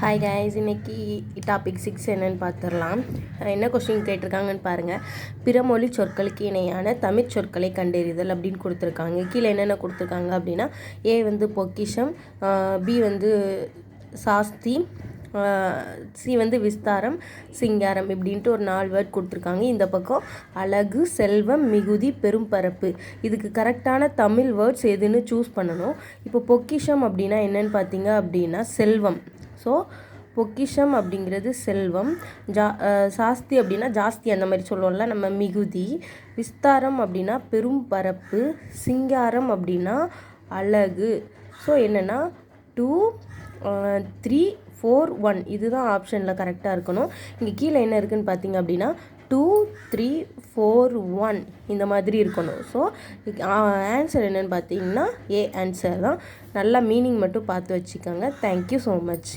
Hi guys, இன்னைக்கு topic 6 என்னன்னு பார்த்துடலாம். என்ன கொஸ்டின் கேட்டிருக்காங்கன்னு பாருங்கள். பிறமொழி சொற்களுக்கு இணையான தமிழ் சொற்களை கண்டறிதல் அப்படின்னு கொடுத்துருக்காங்க. கீழே என்னென்ன கொடுத்துருக்காங்க அப்படின்னா, ஏ வந்து பொக்கிஷம், பி வந்து சாஸ்தி, சி வந்து விஸ்தாரம், சிங்காரம் இப்படின்ட்டு ஒரு 4 வேர்ட் கொடுத்துருக்காங்க. இந்த பக்கம் அழகு, செல்வம், மிகுதி, பெரும்பரப்பு. இதுக்கு கரெக்டான தமிழ் வேர்ட்ஸ் எதுன்னு சூஸ் பண்ணணும். இப்போ பொக்கிஷம் அப்படின்னா என்னன்னு பார்த்தீங்க அப்படின்னா செல்வம். ஸோ பொக்கிஷம் அப்படிங்கிறது செல்வம். சாஸ்தி அப்படின்னா ஜாஸ்தி, அந்த மாதிரி சொல்லுவோம்ல நம்ம, மிகுதி. விஸ்தாரம் அப்படின்னா பெரும்பரப்பு. சிங்காரம் அப்படின்னா அழகு. ஸோ என்னென்னா 2 3 4 1 இதுதான் ஆப்ஷனில் கரெக்டாக இருக்கணும். இங்கே கீழே என்ன இருக்குதுன்னு பார்த்தீங்க அப்படின்னா 2 3 4 1 இந்த மாதிரி இருக்கணும். ஸோ ஆன்சர் என்னென்னு பார்த்தீங்கன்னா ஏ ஆன்சர் தான். நல்லா மீனிங் மட்டும் பார்த்து வச்சுக்கோங்க. Thank you so much.